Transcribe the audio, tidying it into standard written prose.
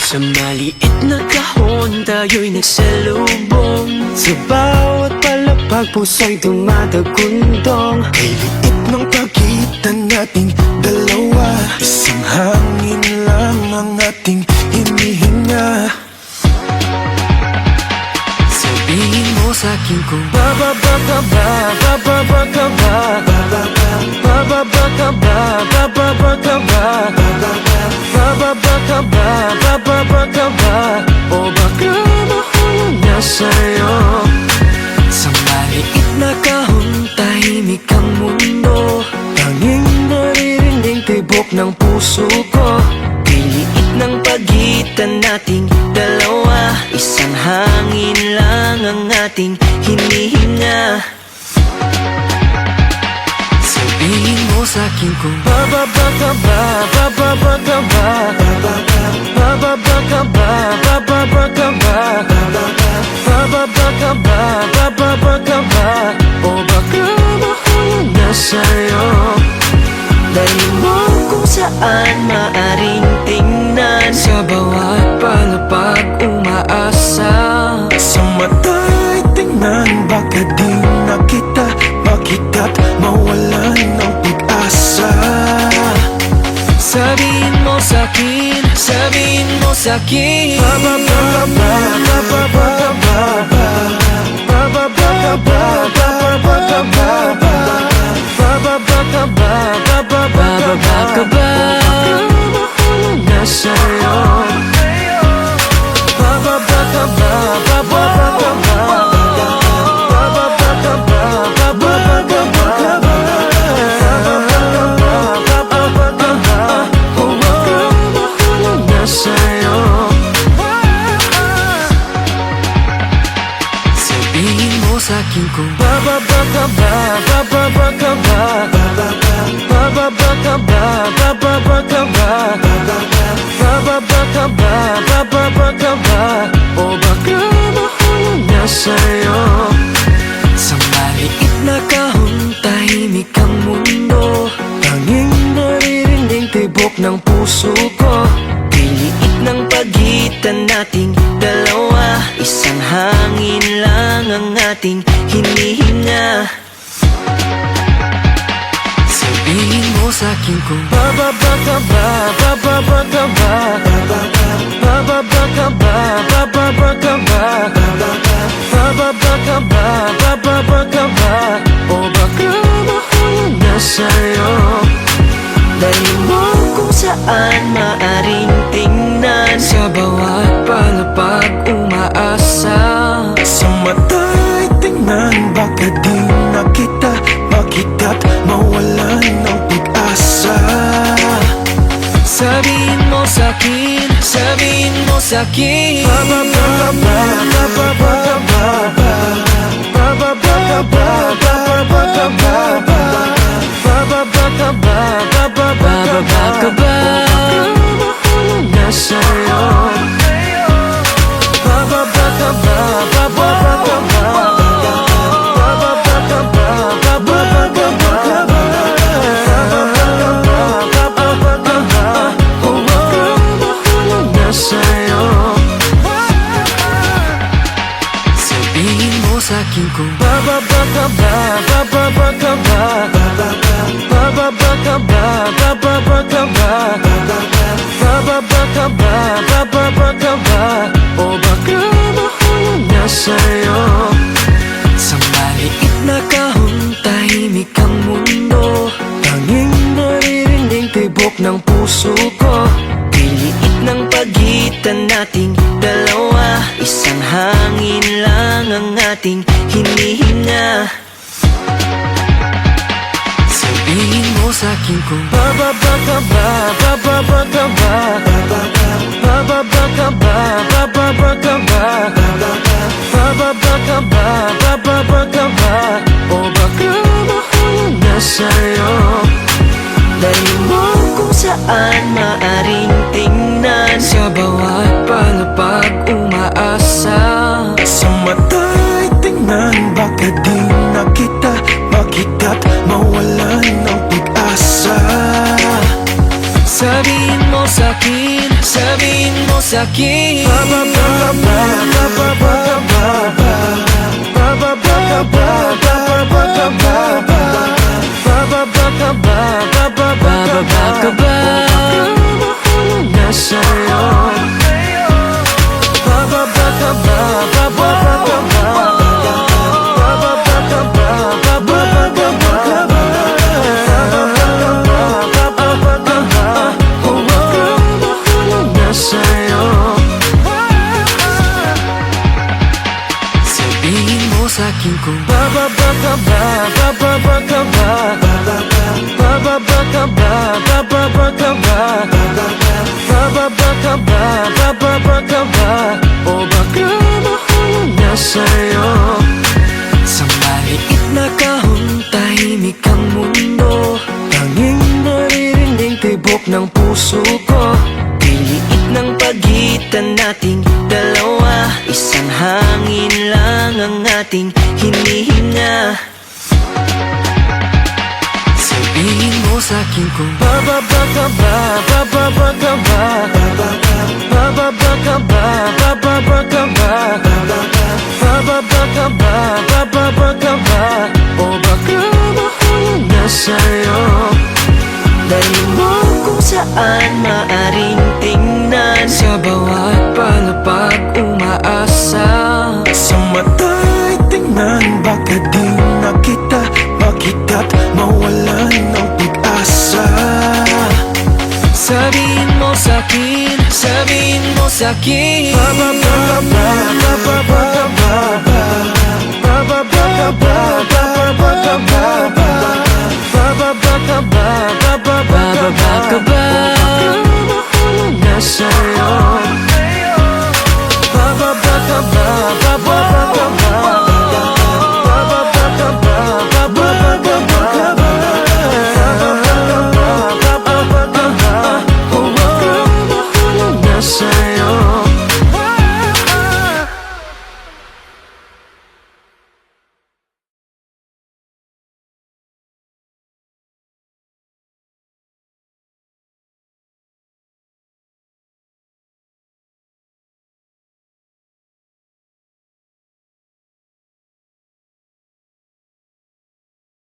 Sa maliit na kahon tayo'y nagsalubong. Sa bawat palapag puso'y dumadagundong. Kay liit ng pagitan nating dalawa, isang hangin lang ang ating hinihinga. Sabihin mo sa'kin kung bababa ka ba, bababa ka ba, bababa ka ba, bababa ka ba, bababa ka ba, bababa ka ba, o baka mahulog na sa'yo. Sa maliit na kahon tahimik ang mundo, tanging naririnig tibok ng puso ko. Kay liit ng pagitan nating dalawa, isang hangin lang ang ating hinihinga. Sabihin mo sa'kin kung bababa ka ba, bababa ka ba, bababa ka ba, bababa ka ba, bababa ka ba, bababa ka ba, o baka mahulog na sa'yo. Dali mo kung saan maaring tingnan, sa bawat palapag umaasa. Sa mata'y tingnan, baka di na kita makita't mawalan ng pag-asa. Sabihin mo sa'kin, sabihin mo sa'kin, bababa ka ba, bababa ka ba, bababa ka ba, bababa ka ba, bababa ka ba, bababa ka ba, mahulog na sa'yo. Bababa ka ba, bababa ka ba, bababa ka ba, bababa ka ba, bababa ka ba, o baka mahulog na sa'yo. Sabihin mo sa'kin kung bababa ka ba, bababa ka ba, bababa ka ba, bababa ka ba, bababa ka ba, bababa ka ba, o baka mahulog na sa'yo. Sa maliit na kahon tahimik ang mundo, tanging naririnig tibok ng puso ko. Kay liit ng pagitan nating dalawa, isang hangin lang ang ating hinihinga. Sabihin mo sa'kin kung bababa ka ba, bababa ka ba, bababa ka ba, bababa ka ba, bababa ka ba, bababa ka ba, o baka mahulog na sa'yo. Dali mo kung saan maaring tingnan, sa bawat palapag umaasa. Sa mata'y tingnan, baka di na kita makita't mawalan ng pag-asa. Sabihin mo sa'kin, sabihin mo sa'kin, bababa ka ba, bababa ka ba, bababa ka ba, bababa ka ba, bababa ka ba, bababa ka ba, mahulog na sa'yo. Bababa ka ba, bababa ka ba, bababa ka ba, bababa ka ba, bababa ka ba, o baka mahulog na sa'yo. Sabihin mo sa'kin kung bababa ka ba, bababa ka ba, bababa ka ba, bababa ka ba, bababa ka ba, bababa ka ba, o baka mahulog na sa'yo. Sa maliit na kahon tahimik ang mundo, tanging naririnig tibok ng puso ko. Kay liit ng pagitan nating dalawa, isang hangin lang ang ating hinihinga. Sabihin mo sa'kin kung bababa ka ba, bababa ka ba, bababa ka ba, bababa ka ba, bababa ka ba, bababa ka ba, o baka mahulog na sa'yo. Dali mo kung saan maaring tingnan, sa bawat palapag umaasa. Sa mata'y tingnan, baka di na kita makita't mawalan ng pag-asa. Sabihin mo sa'kin, sabihin mo sa'kin. Bababa ka ba, bababa ka ba, bababa ka ba, bababa ka ba, bababa ka ba, bababa ka ba. Mahulog na sa'yo. Bababa ka ba, bababa ka ba, bababa ka ba, bababa ka ba, bababa ka ba. Mahulog na sa'yo. Sabihin mo sa'kin kung bababa ka ba, bababa ka ba, bababa ka ba, bababa ka ba, bababa ka ba, bababa ka ba, o baka mahulog na sa'yo. Sa maliit na kahon, tahimik ang mundo. Tanging naririnig tibok ng puso ko. Piliit ng pagitan nating dalawa. Isang hangin lang ang ating hinihinga. Sabihin mo sa'kin kung bababa ka ba, bababa ka ba, bababa ka ba, bababa ka ba, bababa ka ba, bababa ka ba, o baka mahulog na sa'yo. Dahil mo kung saan maaring tingnan, sa bawat palapag umaasa. Sa mata'y tingnan, baka di na kita makita't mawalan ng pag-asa. Sabihin mo sa'kin, sabihin mo sa'kin. Bababa ka ba, bababa ka ba, bababa ka ba, bababa ka ba, bababa ka ba, bababa ka ba.